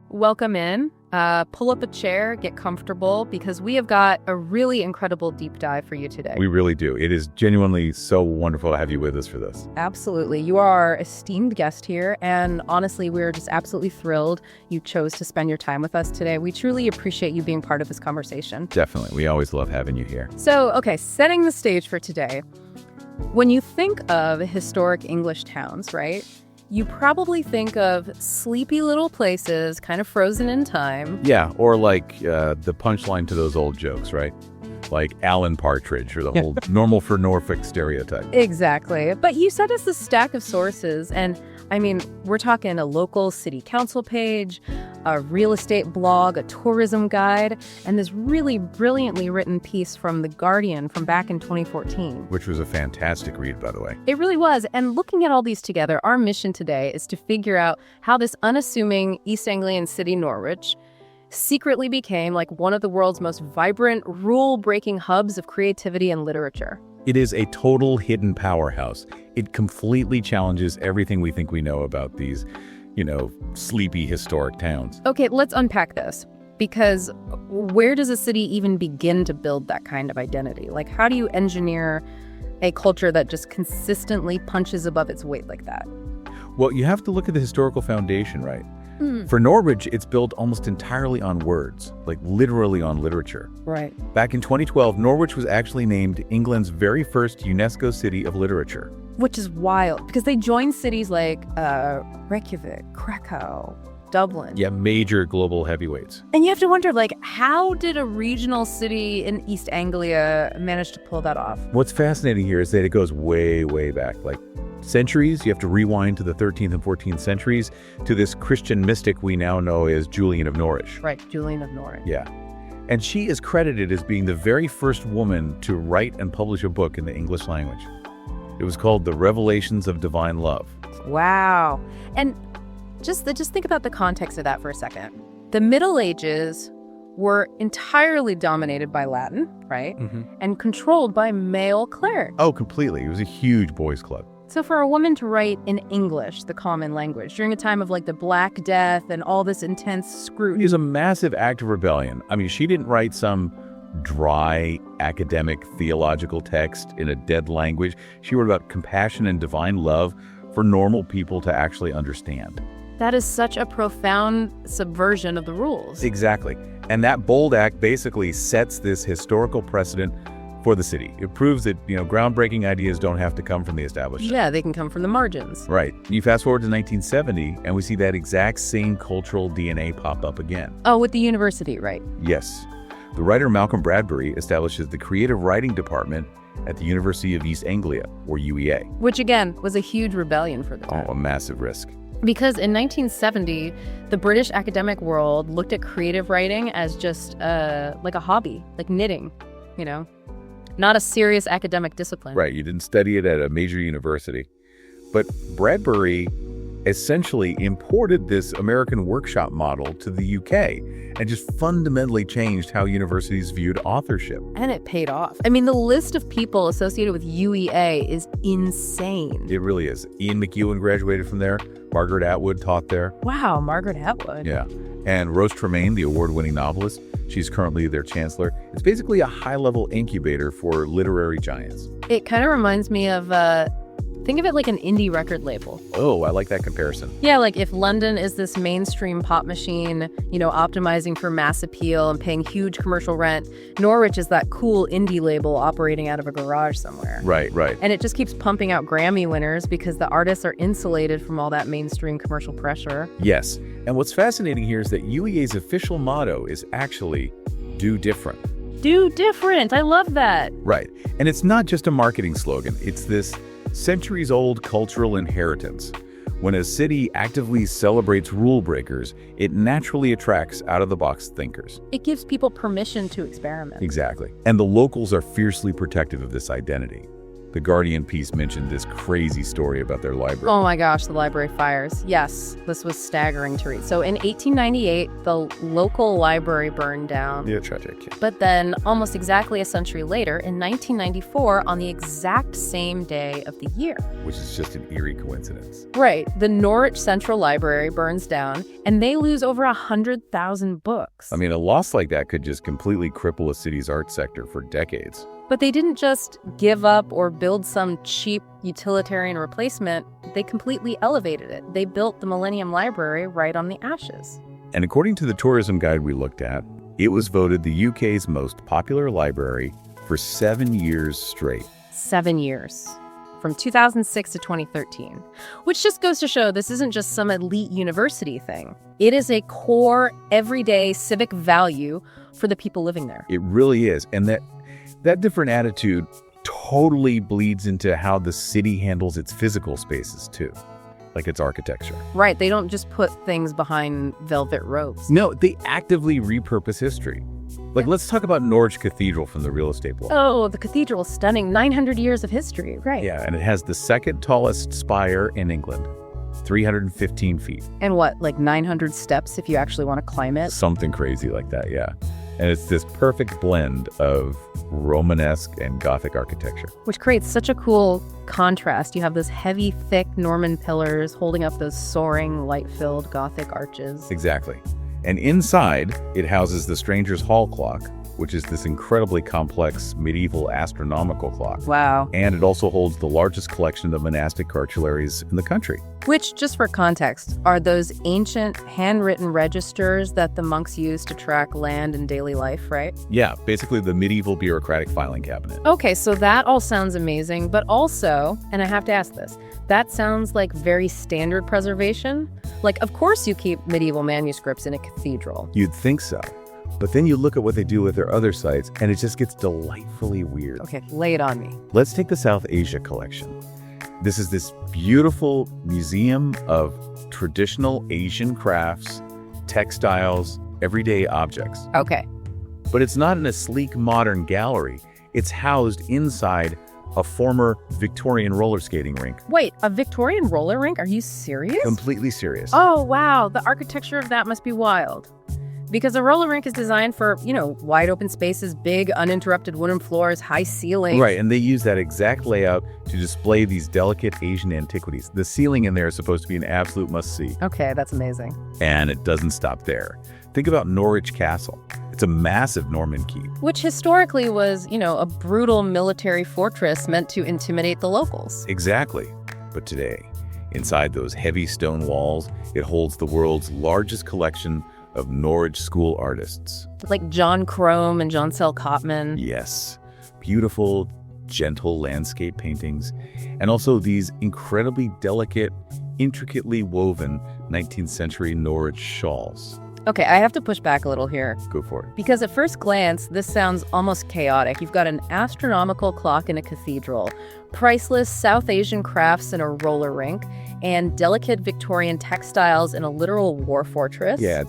welcome in. Pull up a chair, get comfortable, because we have got a really incredible deep dive for you today. We really do. It is genuinely so wonderful to have you with us for this. Absolutely. You are an esteemed guest here, and honestly, we're just absolutely thrilled you chose to spend your time with us today. We truly appreciate you being part of this conversation. Definitely. We always love having you here. So, okay, setting the stage for today. When you think of historic English towns, right? You probably think of sleepy little places, kind of frozen in time. Yeah, or like the punchline to those old jokes, right? Like Alan Partridge or the whole normal for Norfolk stereotype. Exactly. But you sent us a stack of sources, and I mean, we're talking a local city council page, a real estate blog, a tourism guide, and this really brilliantly written piece from The Guardian from back in 2014. Which was a fantastic read, by the way. It really was. And looking at all these together, our mission today is to figure out how this unassuming East Anglian city, Norwich, secretly became like one of the world's most vibrant, rule-breaking hubs of creativity and literature. It is a total hidden powerhouse. It completely challenges everything we think we know about these, sleepy historic towns. Okay, let's unpack this. Because where does a city even begin to build that kind of identity? Like, how do you engineer a culture that just consistently punches above its weight like that? Well, you have to look at the historical foundation, right? For Norwich, it's built almost entirely on words, like literally on literature. Right. Back in 2012, Norwich was actually named England's very first UNESCO City of Literature. Which is wild, because they joined cities like Reykjavik, Krakow, Dublin. Yeah, major global heavyweights. And you have to wonder, how did a regional city in East Anglia manage to pull that off? What's fascinating here is that it goes way, way back, like centuries. You have to rewind to the 13th and 14th centuries to this Christian mystic we now know as Julian of Norwich. Right, Julian of Norwich. Yeah. And she is credited as being the very first woman to write and publish a book in the English language. It was called The Revelations of Divine Love. Wow. And just think about the context of that for a second. The Middle Ages were entirely dominated by Latin, right? And controlled by male clerics. Oh, completely. It was a huge boys' club. So for a woman to write in English, the common language, during a time of the Black Death and all this intense scrutiny. It was a massive act of rebellion. I mean, she didn't write some dry academic theological text in a dead language. She wrote about compassion and divine love for normal people to actually understand. That is such a profound subversion of the rules. Exactly. And that bold act basically sets this historical precedent for the city. It proves that, groundbreaking ideas don't have to come from the establishment. Yeah, they can come from the margins. Right. You fast forward to 1970, and we see that exact same cultural DNA pop up again. Oh, with the university, right? Yes. The writer Malcolm Bradbury establishes the creative writing department at the University of East Anglia, or UEA. Which, again, was a huge rebellion for the time. Oh, a massive risk. Because in 1970, the British academic world looked at creative writing as just like a hobby, like knitting, not a serious academic discipline. Right, you didn't study it at a major university. But Bradbury essentially imported this American workshop model to the UK and just fundamentally changed how universities viewed authorship. And it paid off. I mean, the list of people associated with UEA is insane. It really is. Ian McEwan graduated from there. Margaret Atwood taught there. Wow, Margaret Atwood. Yeah. And Rose Tremaine, the award-winning novelist, she's currently their chancellor. It's basically a high-level incubator for literary giants. It kind of reminds me of think of it like an indie record label. Oh, I like that comparison. Yeah, like if London is this mainstream pop machine, optimizing for mass appeal and paying huge commercial rent, Norwich is that cool indie label operating out of a garage somewhere. Right. And it just keeps pumping out Grammy winners because the artists are insulated from all that mainstream commercial pressure. Yes. And what's fascinating here is that UEA's official motto is actually do different. Do different. I love that. Right. And it's not just a marketing slogan. It's this centuries-old cultural inheritance. When a city actively celebrates rule breakers, it naturally attracts out-of-the-box thinkers. It gives people permission to experiment. Exactly. And the locals are fiercely protective of this identity. The Guardian piece mentioned this crazy story about their library. Oh my gosh, the library fires. Yes, this was staggering to read. So in 1898, the local library burned down. Yeah, tragic. But then, almost exactly a century later, in 1994, on the exact same day of the year. Which is just an eerie coincidence. Right, the Norwich Central Library burns down, and they lose over 100,000 books. I mean, a loss like that could just completely cripple a city's art sector for decades. But they didn't just give up or build some cheap utilitarian replacement. They completely elevated it. They built the Millennium Library right on the ashes. And according to the tourism guide we looked at, it was voted the UK's most popular library for 7 years straight. 7 years. From 2006 to 2013. Which just goes to show this isn't just some elite university thing. It is a core, everyday civic value for the people living there. It really is. And that different attitude totally bleeds into how the city handles its physical spaces, too. Like its architecture. Right, they don't just put things behind velvet ropes. No, they actively repurpose history. Like, let's talk about Norwich Cathedral from the real estate blog. Oh, the cathedral is stunning. 900 years of history, right. Yeah, and it has the second tallest spire in England, 315 feet. And what, like 900 steps if you actually want to climb it? Something crazy like that, yeah. And it's this perfect blend of Romanesque and Gothic architecture. Which creates such a cool contrast. You have those heavy, thick Norman pillars holding up those soaring, light-filled Gothic arches. Exactly. And inside, it houses the Stranger's Hall clock, which is this incredibly complex medieval astronomical clock. Wow. And it also holds the largest collection of monastic cartularies in the country. Which, just for context, are those ancient handwritten registers that the monks used to track land and daily life, right? Yeah, basically the medieval bureaucratic filing cabinet. Okay, so that all sounds amazing, but also, and I have to ask this, that sounds like very standard preservation? Like, of course you keep medieval manuscripts in a cathedral. You'd think so. But then you look at what they do with their other sites, and it just gets delightfully weird. Okay, lay it on me. Let's take the South Asia collection. This is this beautiful museum of traditional Asian crafts, textiles, everyday objects. Okay. But it's not in a sleek modern gallery. It's housed inside a former Victorian roller skating rink. Wait, a Victorian roller rink? Are you serious? Completely serious. Oh, wow. The architecture of that must be wild. Because a roller rink is designed for, wide open spaces, big, uninterrupted wooden floors, high ceilings. Right, and they use that exact layout to display these delicate Asian antiquities. The ceiling in there is supposed to be an absolute must-see. Okay, that's amazing. And it doesn't stop there. Think about Norwich Castle. It's a massive Norman keep. Which historically was, a brutal military fortress meant to intimidate the locals. Exactly. But today, inside those heavy stone walls, it holds the world's largest collection of Norwich school artists. Like John Crome and John Sell Cotman. Yes. Beautiful, gentle landscape paintings, and also these incredibly delicate, intricately woven 19th century Norwich shawls. Okay, I have to push back a little here. Go for it. Because at first glance, this sounds almost chaotic. You've got an astronomical clock in a cathedral, priceless South Asian crafts in a roller rink, and delicate Victorian textiles in a literal war fortress. Yeah,